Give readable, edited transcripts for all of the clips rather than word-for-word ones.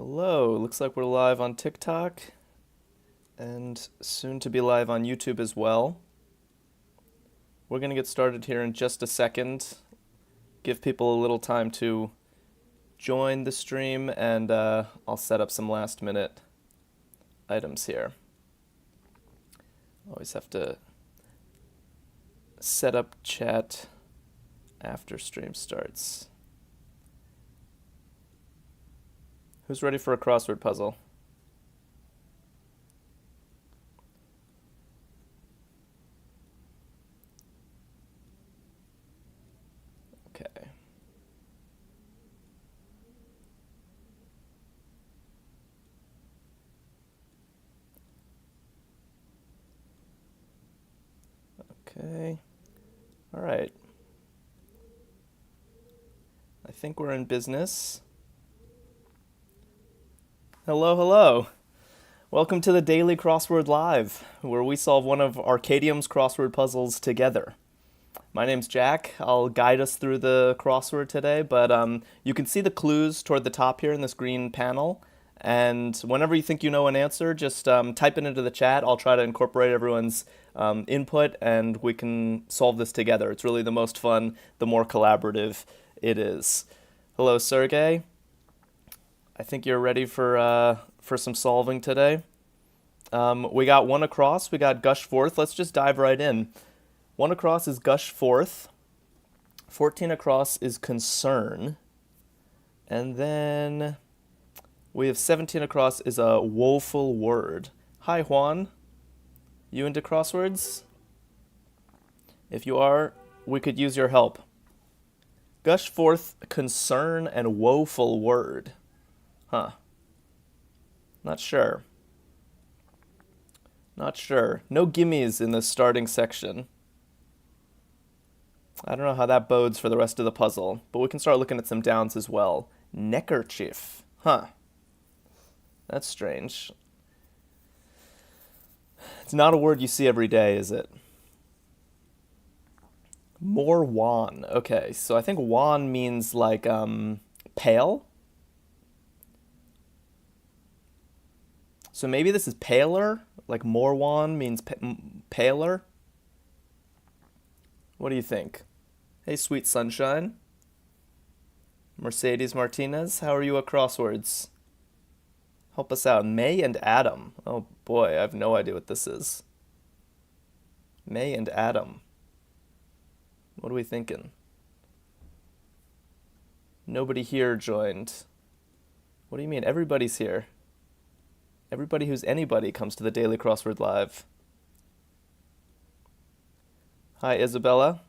Hello, looks like we're live on TikTok and soon to be live on YouTube as well. We're going to get started here in just a second. Give people a little time to join the stream and I'll set up some last minute items here. Always have to set up chat after stream starts. Who's ready for a crossword puzzle? Okay. Okay. All right. I think we're in business. Hello, hello. Welcome to the Daily Crossword Live, where we solve one of Arkadium's crossword puzzles together. My name's Jack. I'll guide us through the crossword today, but you can see the clues toward the top here in this green panel. And whenever you think you know an answer, just type it into the chat. I'll try to incorporate everyone's input, and we can solve this together. It's really the most fun, the more collaborative it is. Hello, Sergey. I think you're ready for some solving today. We got one across. We got gush forth. Let's just dive right in. One across is gush forth. 14 across is concern. And then we have 17 across is a woeful word. Hi, Juan. You into crosswords? If you are, we could use your help. Gush forth concern and woeful word. Huh. Not sure. Not sure. No gimmies in the starting section. I don't know how that bodes for the rest of the puzzle, but we can start looking at some downs as well. Neckerchief. Huh. That's strange. It's not a word you see every day, is it? More wan. Okay, so I think wan means like pale. So maybe this is paler, like more wan means paler. What do you think? Hey, sweet sunshine. Mercedes Martinez, how are you at crosswords? Help us out. May and Adam. Oh boy, I have no idea what this is. May and Adam. What are we thinking? Nobody here joined. What do you mean? Everybody's here. Everybody who's anybody comes to the Daily Crossword Live. Hi, Isabella.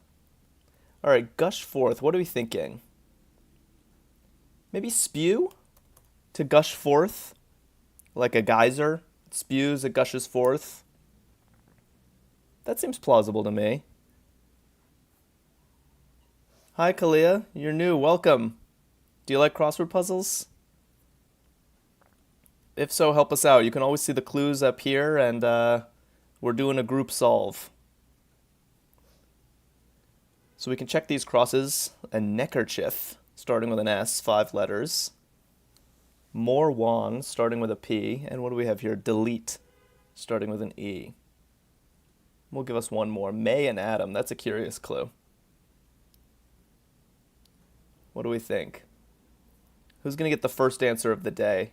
All right, gush forth. What are we thinking? Maybe spew? To gush forth? Like a geyser? It spews, it gushes forth. That seems plausible to me. Hi, Kalia. You're new. Welcome. Do you like crossword puzzles? If so, help us out. You can always see the clues up here, and we're doing a group solve. So we can check these crosses. A neckerchief, starting with an S, 5 letters. More wan, starting with a P. And what do we have here? Delete, starting with an E. We'll give us one more. May and Adam. That's a curious clue. What do we think? Who's going to get the first answer of the day?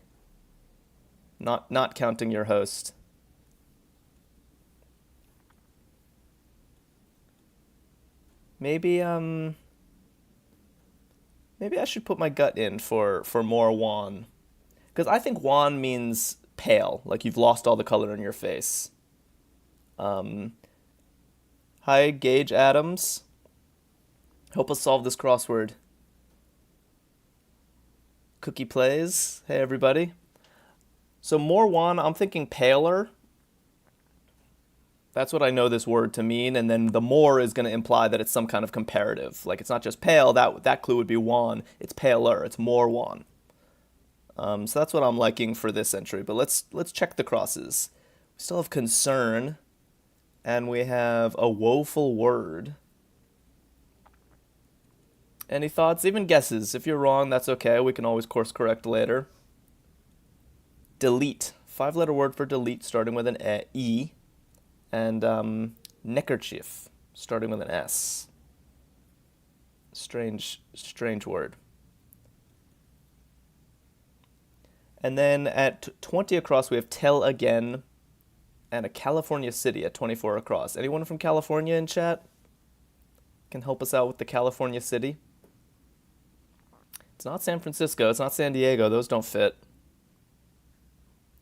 Not counting your host. Maybe I should put my gut in for more wan. Because I think wan means pale, like you've lost all the color in your face. Hi, Gage Adams. Help us solve this crossword. Cookie plays. Hey, everybody. So more wan, I'm thinking paler. That's what I know this word to mean, and then the more is going to imply that it's some kind of comparative. Like it's not just pale, that clue would be wan. It's paler, it's more wan. So that's what I'm liking for this entry, but let's check the crosses. We still have concern, and we have a woeful word. Any thoughts, even guesses? If you're wrong, that's okay. We can always course correct later. delete. 5-letter word for delete starting with an E. And neckerchief starting with an S. Strange word. And then at 20 across, we have tell again and a California city at 24 across. Anyone from California in chat can help us out with the California city? It's not San Francisco. It's not San Diego. Those don't fit.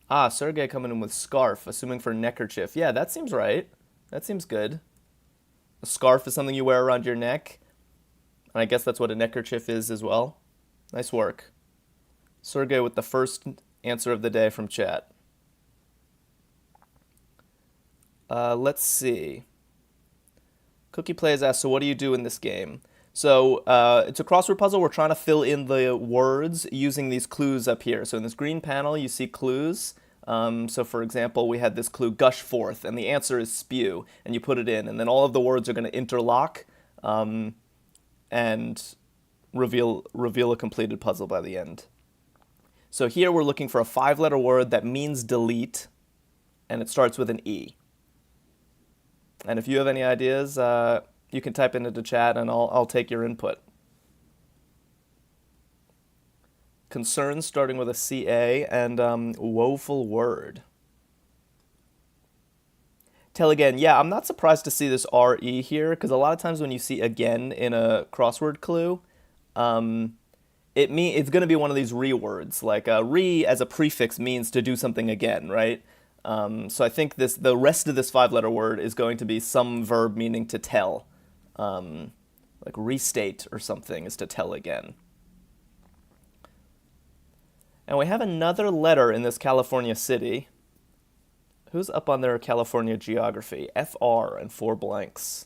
Ah, Sergey coming in with scarf, assuming for neckerchief. Yeah, that seems right. That seems good. A scarf is something you wear around your neck. And I guess that's what a neckerchief is as well. Nice work. Sergey with the first answer of the day from chat. Let's see. Cookie Plays asks, so what do you do in this game? So it's a crossword puzzle. We're trying to fill in the words using these clues up here. So in this green panel, you see clues. So for example, we had this clue, gush forth, and the answer is spew, and you put it in, and then all of the words are going to interlock and reveal a completed puzzle by the end. So here we're looking for a 5-letter word that means delete, and it starts with an E. And if you have any ideas, you can type into the chat and I'll take your input. Concerns starting with a CA and woeful word. Tell again. Yeah, I'm not surprised to see this RE here because a lot of times when you see again in a crossword clue, it's going to be one of these re-words. Like re as a prefix means to do something again, right? So I think the rest of this 5-letter word is going to be some verb meaning to tell. Like restate or something is to tell again. And we have another letter in this California city. Who's up on their California geography? FR and 4 blanks.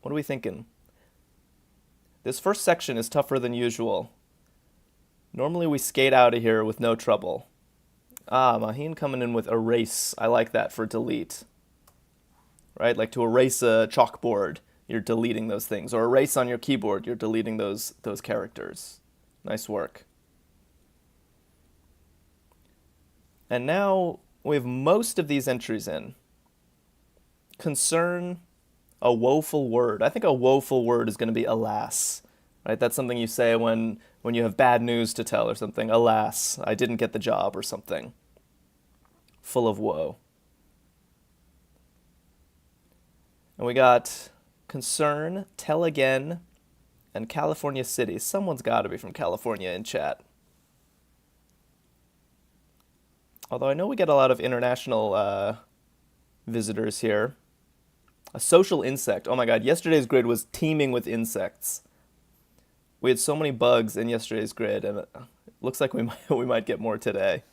What are we thinking? This first section is tougher than usual. Normally we skate out of here with no trouble. Ah, Maheen coming in with erase. I like that for delete. Right? Like to erase a chalkboard, you're deleting those things. Or erase on your keyboard, you're deleting those characters. Nice work. And now we have most of these entries in. Concern, a woeful word. I think a woeful word is going to be alas. Right? That's something you say when you have bad news to tell or something. Alas, I didn't get the job or something. Full of woe. And we got concern, tell again, and California city. Someone's got to be from California in chat. Although I know we get a lot of international visitors here. A social insect. Oh my god, yesterday's grid was teeming with insects. We had so many bugs in yesterday's grid, and it looks like we might get more today.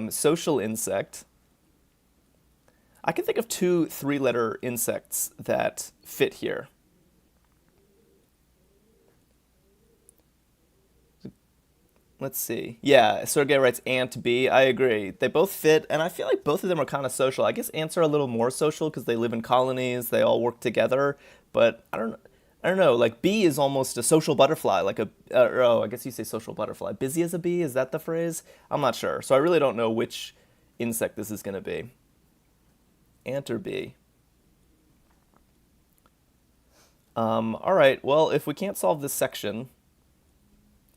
Social insect. I can think of 2 3-letter insects that fit here. Let's see. Yeah, Sergey writes ant bee. I agree. They both fit, and I feel like both of them are kind of social. I guess ants are a little more social because they live in colonies. They all work together. But I don't know. Like bee is almost a social butterfly. Like I guess you say social butterfly. Busy as a bee. Is that the phrase? I'm not sure. So I really don't know which insect this is going to be. Ant or bee. All right. Well, if we can't solve this section,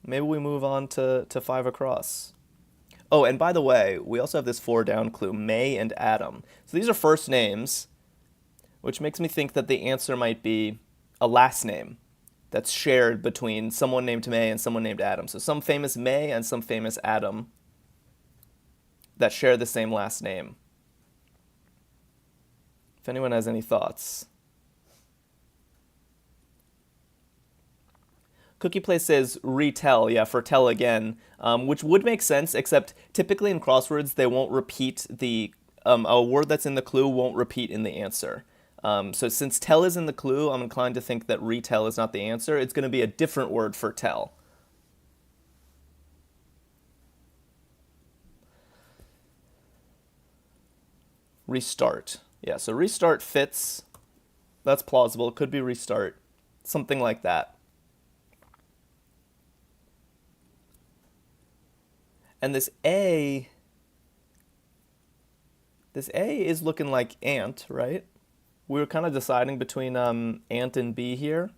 maybe we move on to 5 across. Oh, and by the way, we also have this 4 down clue, May and Adam. So these are first names, which makes me think that the answer might be a last name that's shared between someone named May and someone named Adam. So some famous May and some famous Adam that share the same last name. If anyone has any thoughts. Cookie Play says retell, yeah, for tell again, which would make sense, except typically in crosswords, they won't repeat a word that's in the clue won't repeat in the answer. So since tell is in the clue, I'm inclined to think that retell is not the answer. It's going to be a different word for tell. Restart. Yeah, so restart fits. That's plausible. It could be restart. Something like that. And this A is looking like ant, right? We were kind of deciding between ant and bee here.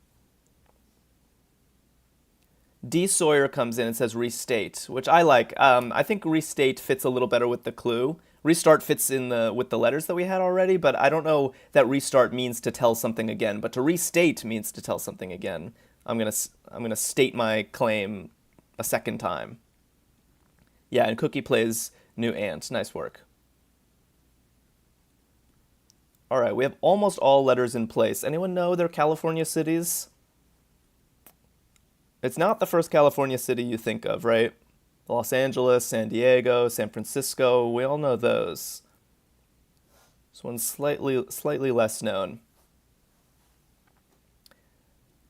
D. Sawyer comes in and says restate, which I like. I think restate fits a little better with the clue. Restart fits in with the letters that we had already, but I don't know that restart means to tell something again. But to restate means to tell something again. I'm gonna state my claim a second time. Yeah, and Cookie plays new ant. Nice work. All right, we have almost all letters in place. Anyone know their California cities? It's not the first California city you think of, right? Los Angeles, San Diego, San Francisco, we all know those. This one's slightly less known.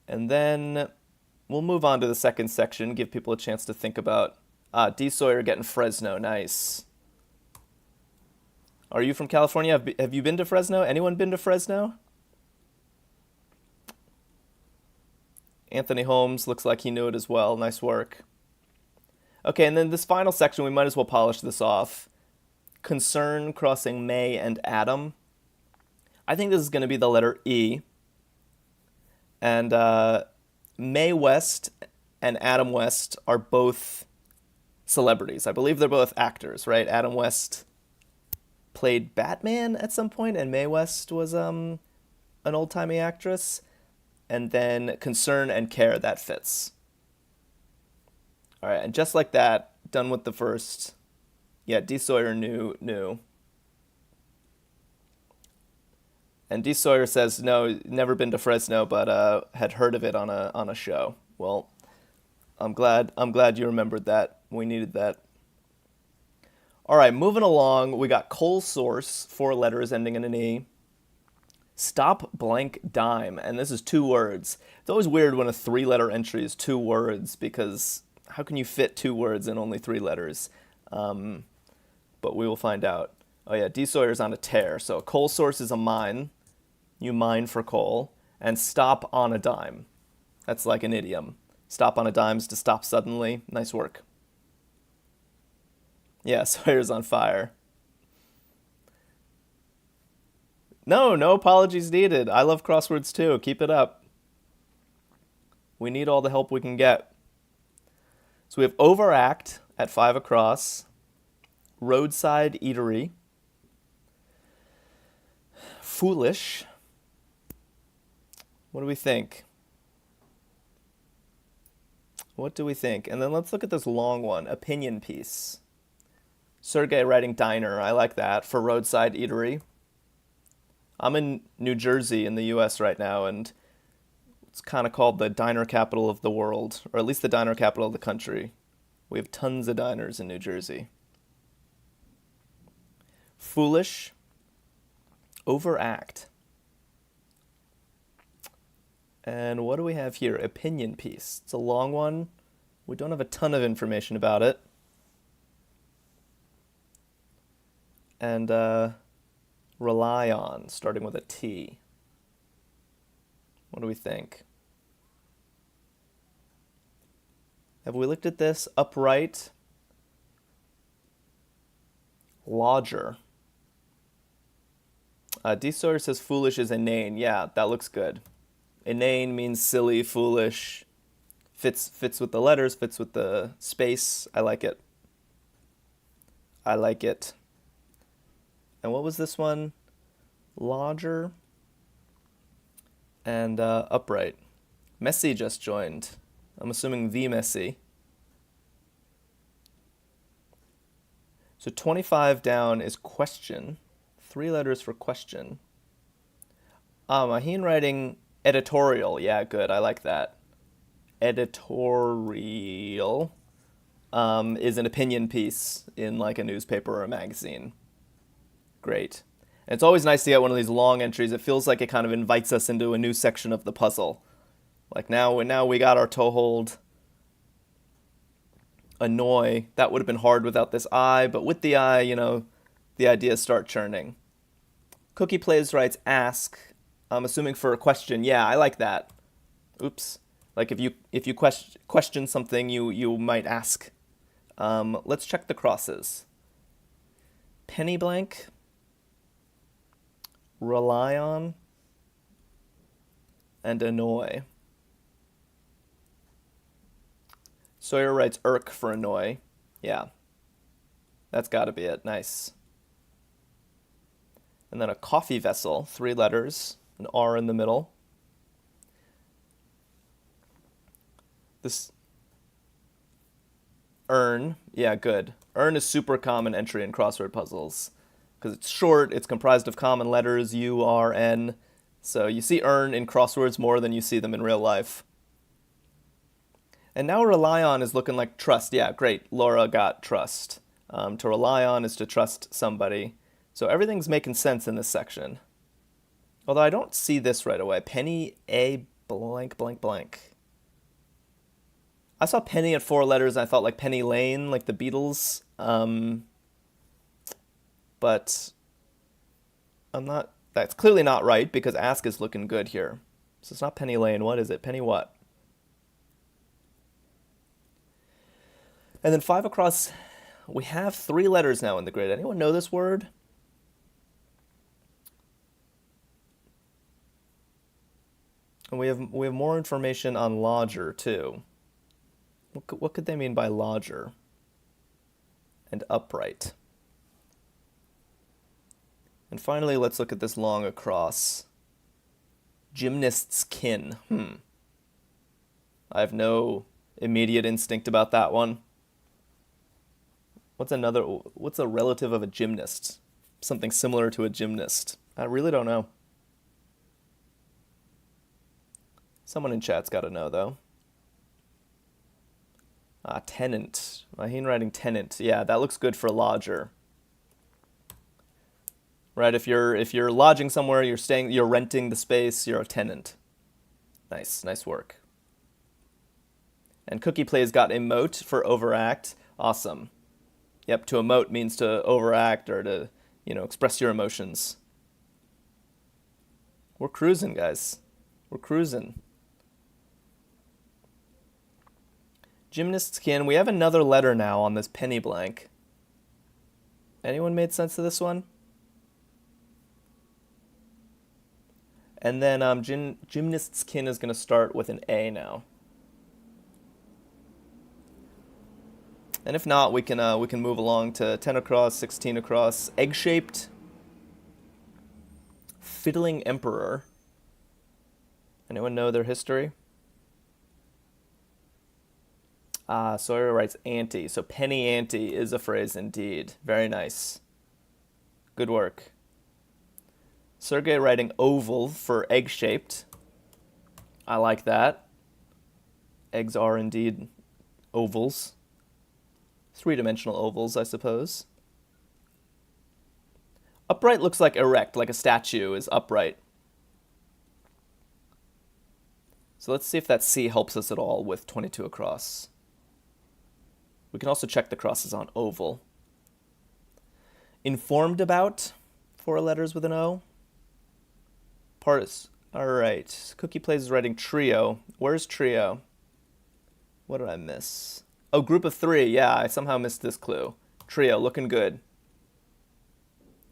And then we'll move on to the second section, give people a chance to think about. D. Sawyer getting Fresno, nice. Are you from California? Have you been to Fresno? Anyone been to Fresno? Anthony Holmes looks like he knew it as well. Nice work. Okay, and then this final section, we might as well polish this off. Concern crossing May and Adam. I think this is going to be the letter E. And Mae West and Adam West are both celebrities. I believe they're both actors, right? Adam West played Batman at some point, and Mae West was an old-timey actress. And then concern and care, that fits. All right, and just like that, done with the first. Yeah, D. Sawyer knew. And D. Sawyer says, no, never been to Fresno, but had heard of it on a show. Well, I'm glad you remembered that. We needed that. All right, moving along, we got coal source, 4 letters ending in an E. Stop blank dime, and this is 2 words. It's always weird when a 3-letter entry is 2 words, because how can you fit 2 words in only 3 letters? But we will find out. Oh yeah, D. Sawyer's on a tear. So coal source is a mine. You mine for coal. And stop on a dime. That's like an idiom. Stop on a dime is to stop suddenly. Nice work. Yeah, Sawyer's on fire. No apologies needed. I love crosswords too. Keep it up. We need all the help we can get. So we have overact at 5 across. Roadside eatery. Foolish. What do we think? And then let's look at this long one. Opinion piece. Sergey writing diner. I like that. For roadside eatery. I'm in New Jersey in the U.S. right now, and it's kind of called the diner capital of the world, or at least the diner capital of the country. We have tons of diners in New Jersey. Foolish. Overact. And what do we have here? Opinion piece. It's a long one. We don't have a ton of information about it. And rely on, starting with a T. What do we think? Have we looked at this? Upright. Lodger. D. Sawyer says foolish is inane. Yeah, that looks good. Inane means silly, foolish. Fits with the letters, fits with the space. I like it. And what was this one? Lodger and upright. Messi just joined. I'm assuming the Messi. So 25 down is question. 3 letters for question. Maheen writing editorial. Yeah, good. I like that. Editorial is an opinion piece in like a newspaper or a magazine. Great. And it's always nice to get one of these long entries. It feels like it kind of invites us into a new section of the puzzle. Like now we got our toehold. Annoy. That would have been hard without this I, but with the I, the ideas start churning. Cookie Plays writes ask. I'm assuming for a question. Yeah, I like that. Oops. Like if you question something, you might ask Let's check the crosses. Penny blank, rely on, and annoy. Sawyer writes irk for annoy. Yeah, that's got to be it. Nice. And then a coffee vessel, 3 letters, an R in the middle. This earn, yeah, good. Earn is super common entry in crossword puzzles because it's short, it's comprised of common letters, U, R, N. So you see earn in crosswords more than you see them in real life. And now rely on is looking like trust. Yeah, great. Laura got trust. To rely on is to trust somebody. So everything's making sense in this section. Although I don't see this right away. Penny A blank blank blank. I saw Penny at 4 letters and I thought like Penny Lane, like the Beatles. But that's clearly not right because ask is looking good here. So it's not Penny Lane. What is it? Penny what? And then 5 across, we have 3 letters now in the grid. Anyone know this word? And we have more information on lodger too. What could they mean by lodger? And upright. And finally, let's look at this long across. Gymnast's kin. I have no immediate instinct about that one. What's a relative of a gymnast? Something similar to a gymnast. I really don't know. Someone in chat's got to know, though. Tenant. My handwriting tenant. Yeah, that looks good for lodger. Right, if you're lodging somewhere, you're renting the space, you're a tenant. Nice work. And Cookie Play's got emote for overact. Awesome. Yep, to emote means to overact or to, express your emotions. We're cruising, guys. We're cruising. Gymnast's kin. We have another letter now on this penny blank. Anyone made sense of this one? And then gymnast's kin is going to start with an A now. And if not, we can move along to 10 across, 16 across. Egg-shaped. Fiddling emperor. Anyone know their history? Sawyer writes ante. So penny ante is a phrase indeed. Very nice. Good work. Sergey writing oval for egg-shaped. I like that. Eggs are indeed ovals. 3-dimensional ovals, I suppose. Upright looks like erect, like a statue is upright. So let's see if that C helps us at all with 22 across. We can also check the crosses on oval. Informed about, 4 letters with an O. Parts. All right. Cookie Plays is writing trio. Where's trio? What did I miss? Oh, group of 3. Yeah, I somehow missed this clue. Trio, looking good.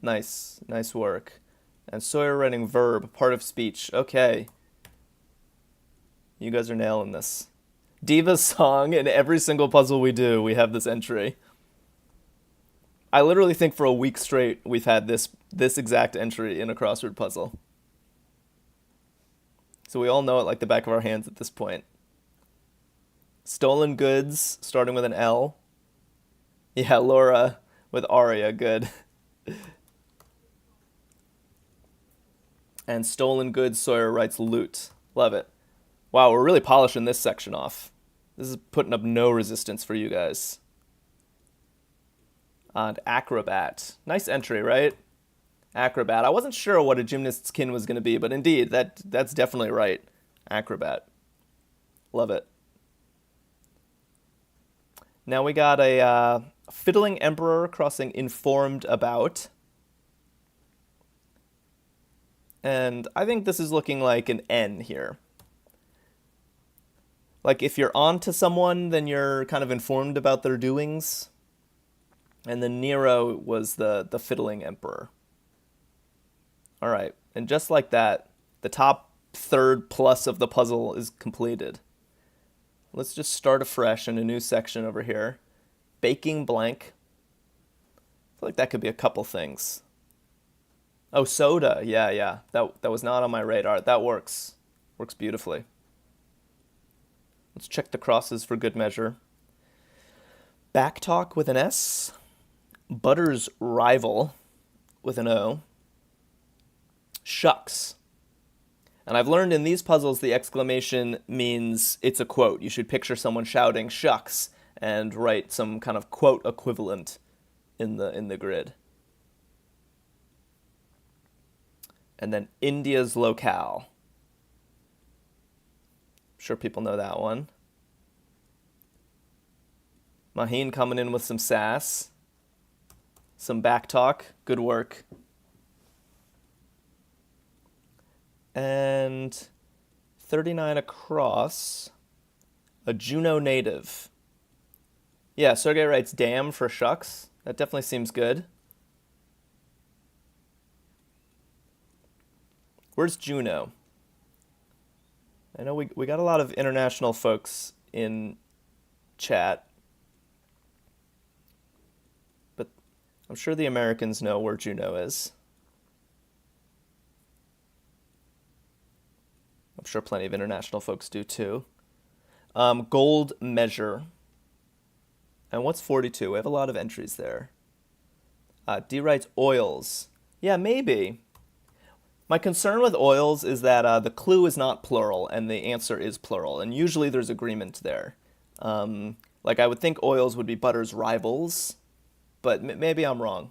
Nice work. And Sawyer writing verb, part of speech. Okay. You guys are nailing this. Diva's song, in every single puzzle we do, we have this entry. I literally think for a week straight we've had this exact entry in a crossword puzzle. So we all know it like the back of our hands at this point. Stolen goods, starting with an L. Yeah, Laura with Aria, good. And stolen goods, Sawyer writes loot. Love it. Wow, we're really polishing this section off. This is putting up no resistance for you guys. And acrobat. Nice entry, right? Acrobat. I wasn't sure what a gymnast's kin was going to be, but indeed, that's definitely right. Acrobat. Love it. Now we got a fiddling emperor crossing informed about. And I think this is looking like an N here. Like if you're on to someone, then you're kind of informed about their doings. And then Nero was the fiddling emperor. All right. And just like that, the top third plus of the puzzle is completed. Let's just start afresh in a new section over here. Baking blank. I feel like that could be a couple things. Oh, soda. Yeah, yeah. That was not on my radar. That works. Works beautifully. Let's check the crosses for good measure. Backtalk with an S. Butter's rival with an O. Shucks. And I've learned in these puzzles the exclamation means it's a quote. You should picture someone shouting shucks and write some kind of quote equivalent in the grid. And then India's locale. I'm sure people know that one. Maheen coming in with some sass. Some back talk. Good work. And 39 across. A Juneau native. Yeah, Sergey writes damn for shucks. That definitely seems good. Where's Juneau? I know we got a lot of international folks in chat, but I'm sure the Americans know where Juneau is. I'm sure plenty of international folks do too. Gold measure. And what's 42? We have a lot of entries there. D writes oils. Yeah, maybe. My concern with oils is that the clue is not plural and the answer is plural. And usually there's agreement there. Like I would think oils would be butter's rivals, but maybe I'm wrong.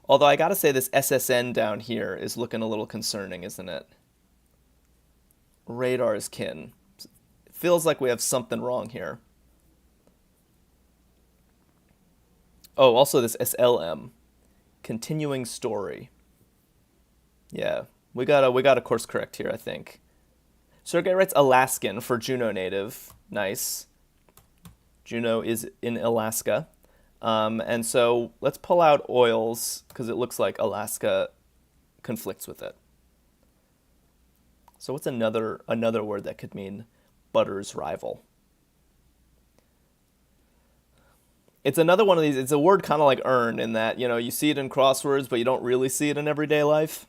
Although I gotta say this SSN down here is looking a little concerning, isn't it? Radar's kin. It feels like we have something wrong here. Oh, also this SLM. Continuing story. Yeah, we got a course correct here, I think. Sergey writes Alaskan for Juneau native. Nice. Juneau is in Alaska. And so let's pull out oils because it looks like Alaska conflicts with it. So what's another word that could mean butter's rival? It's another one of these, it's a word kind of like earn in that, you see it in crosswords, but you don't really see it in everyday life.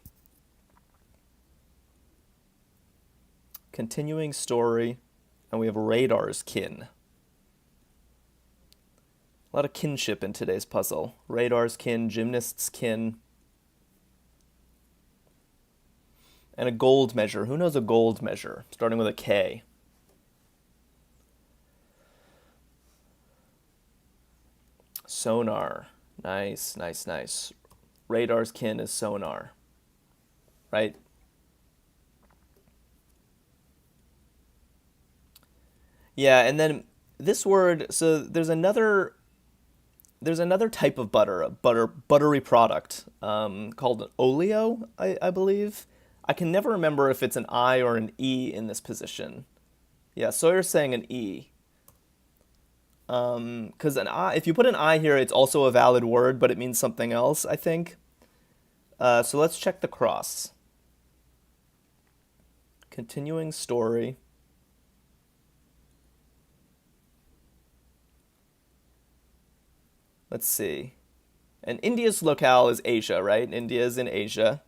Continuing story, and we have radar's kin. A lot of kinship in today's puzzle. Radar's kin, gymnast's kin. And a gold measure. Who knows a gold measure? Starting with a K. Sonar. Nice, nice, nice. Radar's kin is sonar. Right? Yeah, and then this word, so there's another type of butter, a buttery product, called oleo, I believe. I can never remember if it's an I or an E in this position. Yeah, Sawyer's saying an E. Because an I, if you put an I here, it's also a valid word, but it means something else, I think. So let's check the cross. Continuing story. Let's see. And India's locale is Asia, right? India is in Asia.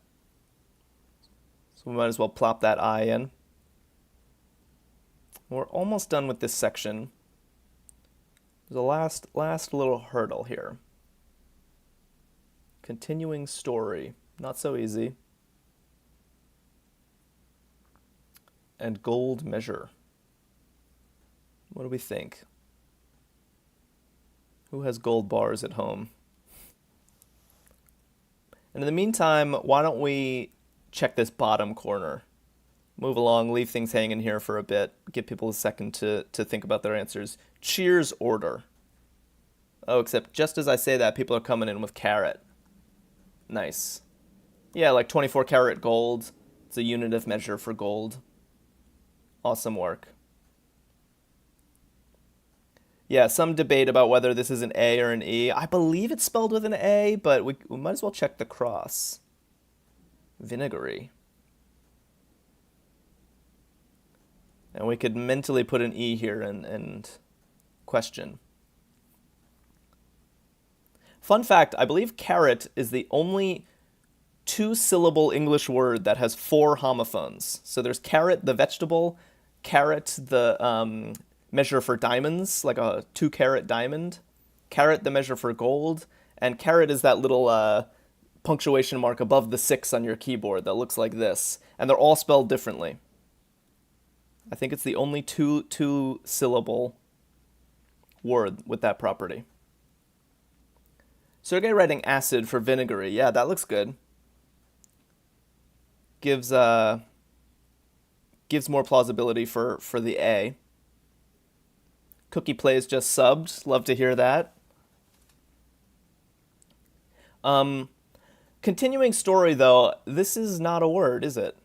So we might as well plop that I in. We're almost done with this section. There's a last little hurdle here. Continuing story. Not so easy. And gold measure. What do we think? Who has gold bars at home? And in the meantime, why don't we check this bottom corner? Move along, leave things hanging here for a bit, give people a second to think about their answers. Cheers order. Oh, except just as I say that, people are coming in with carat. Nice. Yeah, like 24 karat gold. It's a unit of measure for gold. Awesome work. Yeah, some debate about whether this is an A or an E. I believe it's spelled with an A, but we might as well check the cross. Vinegary. And we could mentally put an E here and question. Fun fact, I believe carrot is the only two-syllable English word that has four homophones. So there's carrot, the vegetable, carat, the measure for diamonds, like a 2-carat diamond, carat, the measure for gold, and carat is that little punctuation mark above the 6 on your keyboard that looks like this. And they're all spelled differently. I think it's the only two-syllable word with that property. Sergey writing acid for vinegary. Yeah, that looks good. Gives more plausibility for the A. Cookie Plays just subbed. Love to hear that. Continuing story, though, this is not a word, is it?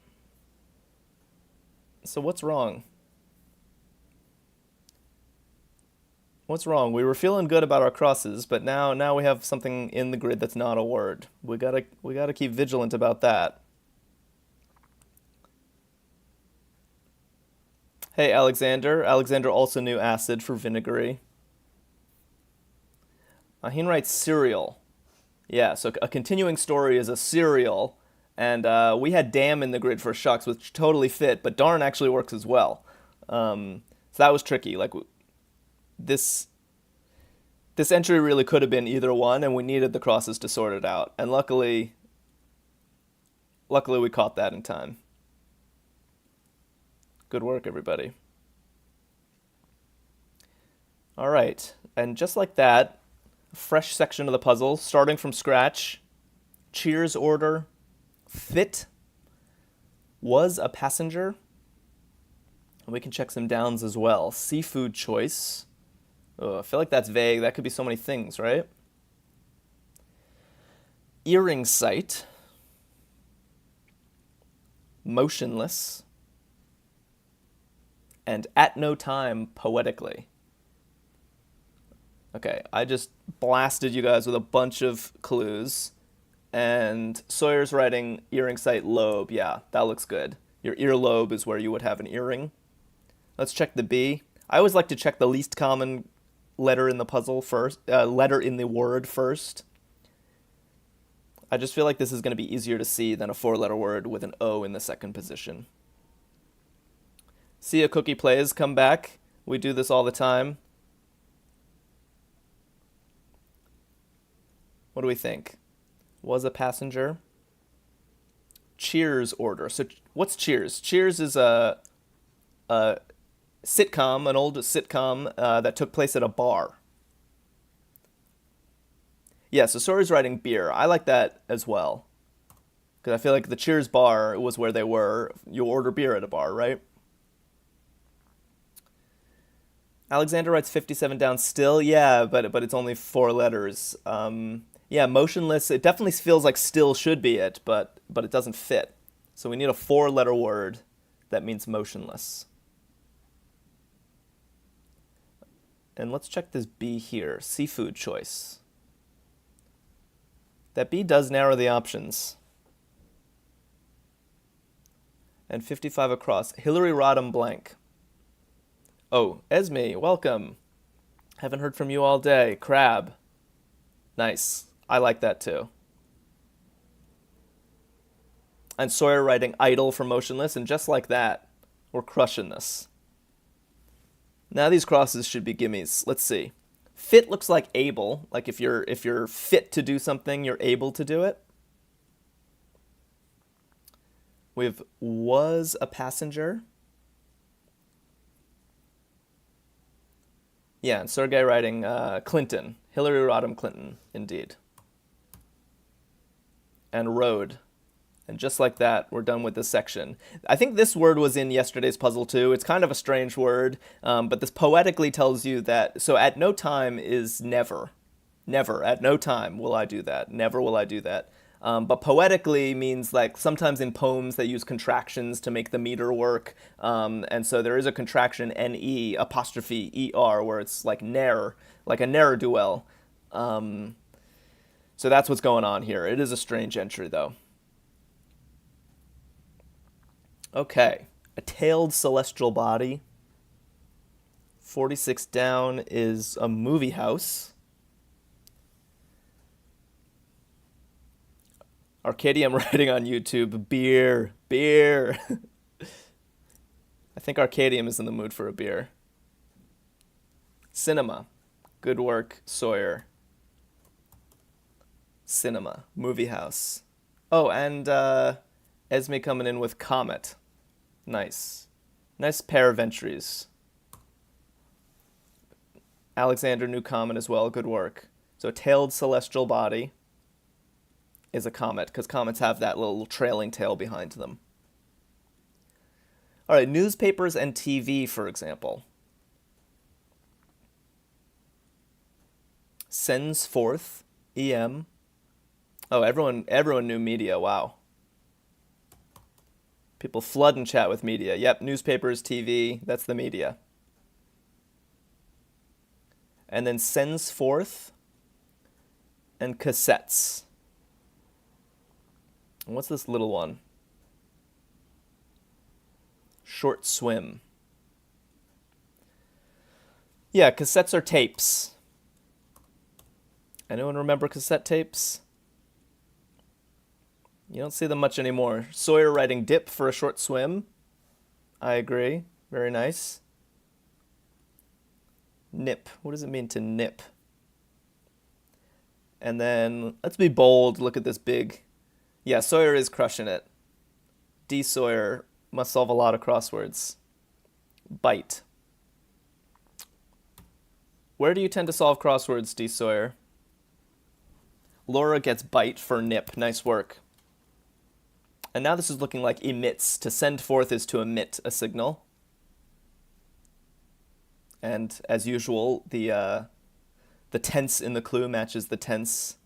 So what's wrong? What's wrong? We were feeling good about our crosses, but now we have something in the grid that's not a word. We gotta keep vigilant about that. Hey, Alexander. Alexander also knew acid for vinegary. He writes cereal. Yeah, so a continuing story is a serial, and we had damn in the grid for shucks, which totally fit, but darn actually works as well. So that was tricky. Like this entry really could have been either one, and we needed the crosses to sort it out. And luckily we caught that in time. Good work, everybody. All right, and just like that, a fresh section of the puzzle, starting from scratch. Cheers order. Fit. Was a passenger. And we can check some downs as well. Seafood choice. Oh, I feel like that's vague. That could be so many things, right? Earring sight. Motionless. And at no time, poetically. Okay, I just blasted you guys with a bunch of clues. And Sawyer's writing earring sight lobe. Yeah, that looks good. Your earlobe is where you would have an earring. Let's check the B. I always like to check the least common letter in the puzzle first, letter in the word first. I just feel like this is going to be easier to see than a 4-letter word with an O in the second position. See a Cookie Plays come back. We do this all the time. What do we think? Was a passenger. Cheers order. So what's Cheers? Cheers is a sitcom, an old sitcom that took place at a bar. Yeah, so Sawyer's writing beer. I like that as well. Because I feel like the Cheers bar was where they were. You order beer at a bar, right? Alexander writes 57 down still. Yeah, but it's only 4 letters. Yeah, motionless. It definitely feels like still should be it, but it doesn't fit. So we need a 4-letter word that means motionless. And let's check this B here. Seafood choice. That B does narrow the options. And 55 across. Hillary Rodham blank. Oh, Esme, welcome. Haven't heard from you all day. Crab. Nice. I like that too. And Sawyer writing idle for motionless, and just like that, we're crushing this. Now these crosses should be gimmies. Let's see. Fit looks like able, like if you're fit to do something, you're able to do it. We've was a passenger. Yeah, and Sergey writing Clinton. Hillary Rodham Clinton, indeed. And road. And just like that, we're done with this section. I think this word was in yesterday's puzzle too. It's kind of a strange word, but this poetically tells you that, so at no time is never. Never, at no time will I do that. Never will I do that. But poetically means like sometimes in poems they use contractions to make the meter work. And so there is a contraction ne apostrophe er where it's like ne'er, like a ne'er do well. So that's what's going on here. It is a strange entry though. Okay, a tailed celestial body. 46 down is a movie house. Arkadium writing on YouTube, beer, beer. I think Arkadium is in the mood for a beer. Cinema, good work, Sawyer. Cinema, movie house. Oh, and Esme coming in with comet. Nice. Nice pair of entries. Alexander new comet as well, good work. So tailed celestial body is a comet, because comets have that little trailing tail behind them. All right, newspapers and TV, for example. Sends forth, EM. Oh, everyone knew media, wow. People flood and chat with media. Yep, newspapers, TV, that's the media. And then sends forth and cassettes. And what's this little one? Short swim. Yeah, cassettes are tapes. Anyone remember cassette tapes? You don't see them much anymore. Sawyer writing dip for a short swim. I agree. Very nice. Nip. What does it mean to nip? And then, let's be bold. Look at this big. Yeah, Sawyer is crushing it. D. Sawyer must solve a lot of crosswords. Bite. Where do you tend to solve crosswords, D. Sawyer? Laura gets bite for nip. Nice work. And now this is looking like emits. To send forth is to emit a signal. And as usual, the tense in the clue matches the tense.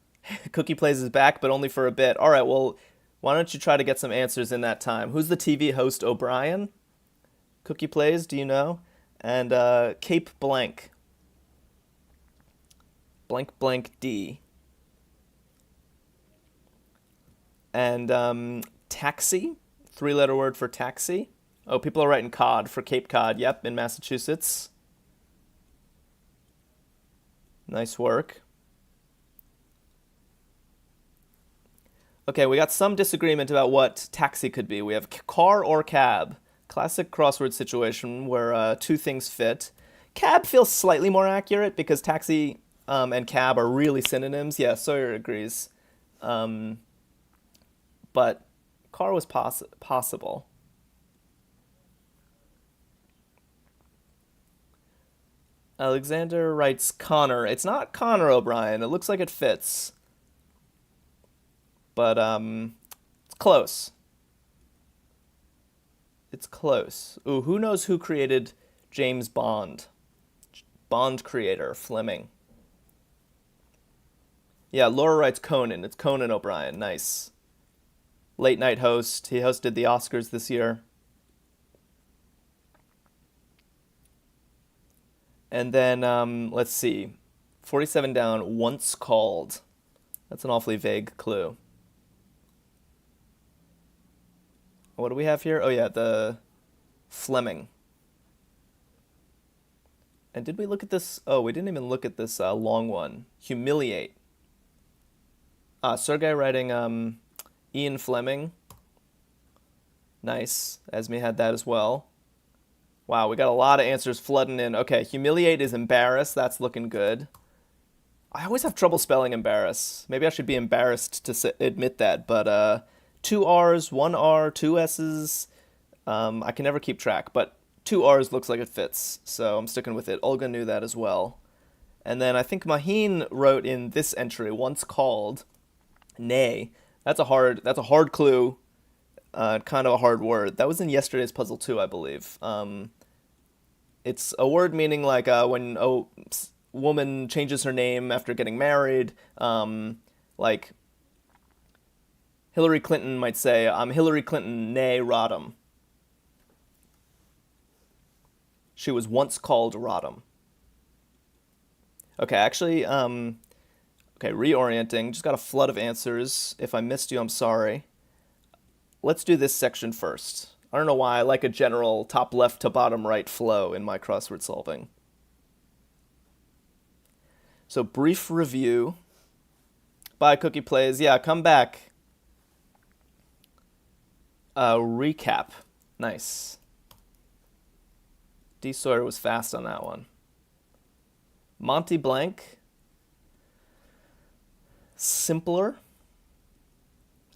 Cookie Plays is back, but only for a bit. All right, well, why don't you try to get some answers in that time? Who's the TV host, O'Brien? Cookie Plays, do you know? And Cape Blank. Blank blank D. And taxi, 3-letter word for taxi. Oh, people are writing Cod for Cape Cod. Yep, in Massachusetts. Nice work. Okay, we got some disagreement about what taxi could be. We have car or cab. Classic crossword situation where two things fit. Cab feels slightly more accurate because taxi and cab are really synonyms. Yeah, Sawyer agrees. But car was possible. Alexander writes Connor. It's not Connor O'Brien. It looks like it fits. But it's close. It's close. Ooh, who knows who created James Bond? Bond creator, Fleming. Yeah, Laura writes Conan. It's Conan O'Brien. Nice. Late night host. He hosted the Oscars this year. And then, let's see. 47 down, once called. That's an awfully vague clue. What do we have here? Oh, yeah, the Fleming. And did we look at this? Oh, we didn't even look at this long one. Humiliate. Sergei writing Ian Fleming. Nice. Esme had that as well. Wow, we got a lot of answers flooding in. Okay, humiliate is embarrass. That's looking good. I always have trouble spelling embarrass. Maybe I should be embarrassed to admit that. But 2 R's, 1 R, 2 S's. I can never keep track. But 2 R's looks like it fits. So I'm sticking with it. Olga knew that as well. And then I think Maheen wrote in this entry, once called, nay. That's a hard clue. Kind of a hard word. That was in yesterday's puzzle too, I believe. It's a word meaning like when a woman changes her name after getting married. Like Hillary Clinton might say, I'm Hillary Clinton, nay Rodham. She was once called Rodham. Okay, actually, okay, reorienting. Just got a flood of answers. If I missed you, I'm sorry. Let's do this section first. I don't know why I like a general top left to bottom right flow in my crossword solving. So brief review. Bye, Cookie Plays. Yeah, come back. Recap. Nice. D. Sawyer was fast on that one. Monty Blank. Simpler.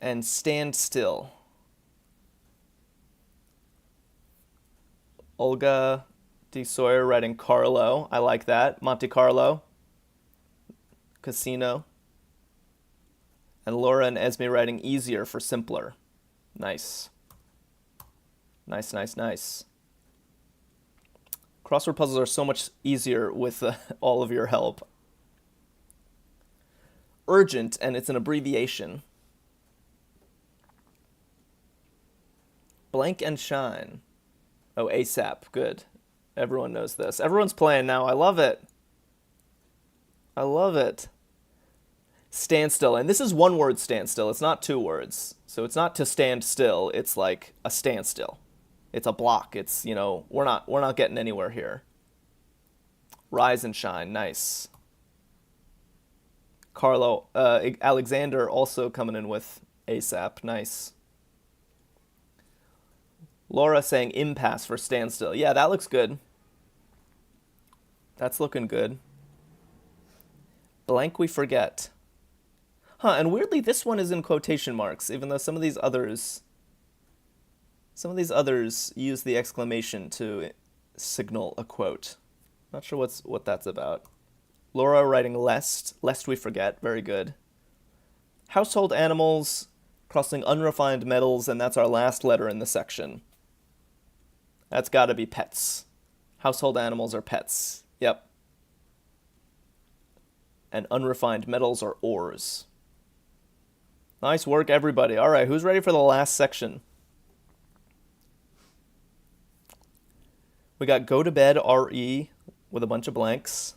And Stand Still. Olga D. Sawyer writing Carlo. I like that. Monte Carlo. Casino. And Laura and Esme writing easier for simpler. Nice. Nice, nice, nice. Crossword puzzles are so much easier with all of your help. Urgent, and it's an abbreviation. Blank and shine. Oh, ASAP. Good. Everyone knows this. Everyone's playing now. I love it. I love it. Standstill. And this is one word standstill. It's not two words. So it's not to stand still. It's like a standstill. It's a block. It's, you know, we're not getting anywhere here. Rise and shine. Nice. Carlo, Alexander also coming in with ASAP. Nice. Laura saying impasse for standstill. Yeah, that looks good. That's looking good. Blank we forget. Huh, and weirdly this one is in quotation marks, even though some of these others use the exclamation to signal a quote. Not sure what that's about. Laura writing lest we forget. Very good. Household animals, crossing unrefined metals, and that's our last letter in the section. That's got to be pets. Household animals are pets. Yep. And unrefined metals are ores. Nice work, everybody. All right, who's ready for the last section? We got go to bed, RE, with a bunch of blanks.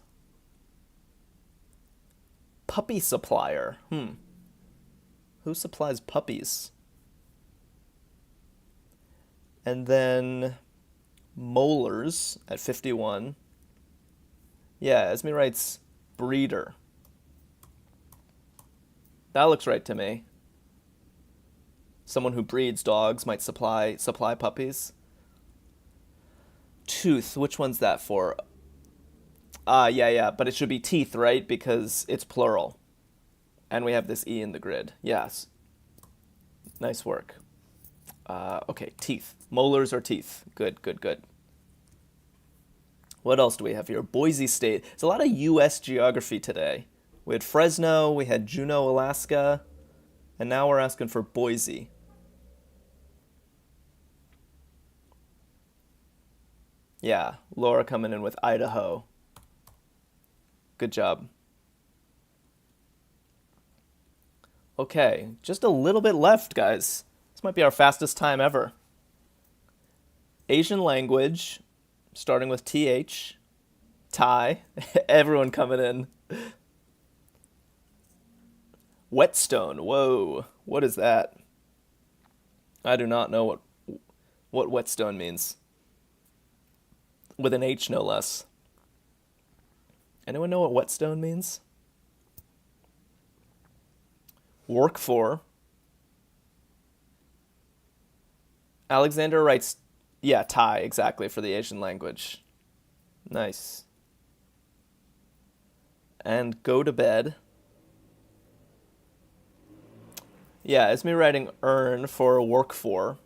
Puppy supplier. Who supplies puppies? And then molars at 51. Yeah, Esme writes breeder. That looks right to me. Someone who breeds dogs might supply puppies. Tooth, which one's that for? Yeah, but it should be teeth, right? Because it's plural. And we have this E in the grid. Yes. Nice work. Okay, teeth. Molars or teeth. Good. What else do we have here? Boise State. It's a lot of U.S. geography today. We had Fresno, we had Juneau, Alaska, and now we're asking for Boise. Yeah, Laura coming in with Idaho. Good job. Okay, just a little bit left, guys. This might be our fastest time ever. Asian language, starting with TH. Thai. Everyone coming in. Whetstone. Whoa. What is that? I do not know what whetstone means. With an H, no less. Anyone know what whetstone means? Work for. Alexander writes, yeah, Thai, exactly, for the Asian language. Nice. And go to bed. Yeah, Esme writing earn for work for.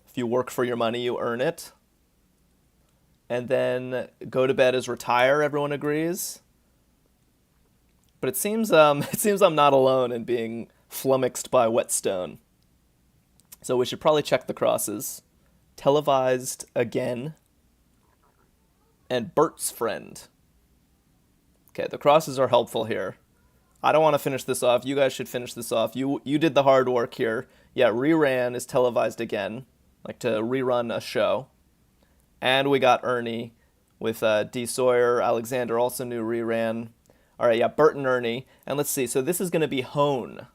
If you work for your money, you earn it. And then go to bed is retire, everyone agrees. But it seems I'm not alone in being flummoxed by whetstone. So we should probably check the crosses. Televised again. And Bert's friend. Okay, the crosses are helpful here. I don't want to finish this off. You guys should finish this off. You did the hard work here. Yeah, reran is televised again, like to rerun a show. And we got Ernie with D. Sawyer. Alexander also knew reran. All right, yeah, Bert and Ernie. And let's see. So this is going to be hone.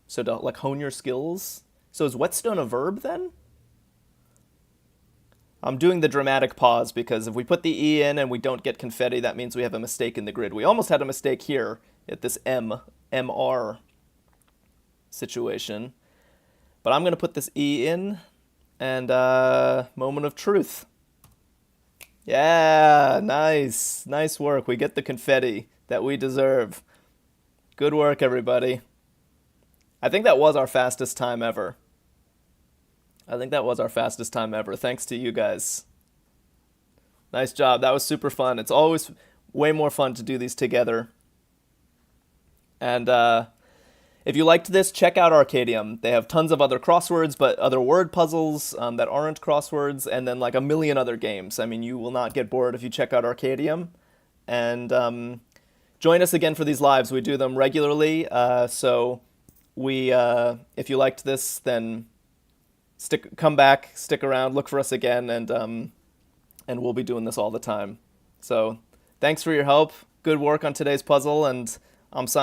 So to like hone your skills. So is whetstone a verb then? I'm doing the dramatic pause because if we put the E in and we don't get confetti, that means we have a mistake in the grid. We almost had a mistake here at this MR situation. But I'm going to put this E in and moment of truth. Yeah, nice. Nice work. We get the confetti that we deserve. Good work, everybody. I think that was our fastest time ever. Thanks to you guys. Nice job. That was super fun. It's always way more fun to do these together. And if you liked this, check out Arkadium. They have tons of other crosswords, but other word puzzles that aren't crosswords, and then like a million other games. I mean, you will not get bored if you check out Arkadium. And join us again for these lives. We do them regularly. So if you liked this, then come back, stick around, look for us again, and we'll be doing this all the time. So thanks for your help. Good work on today's puzzle, and I'm signing.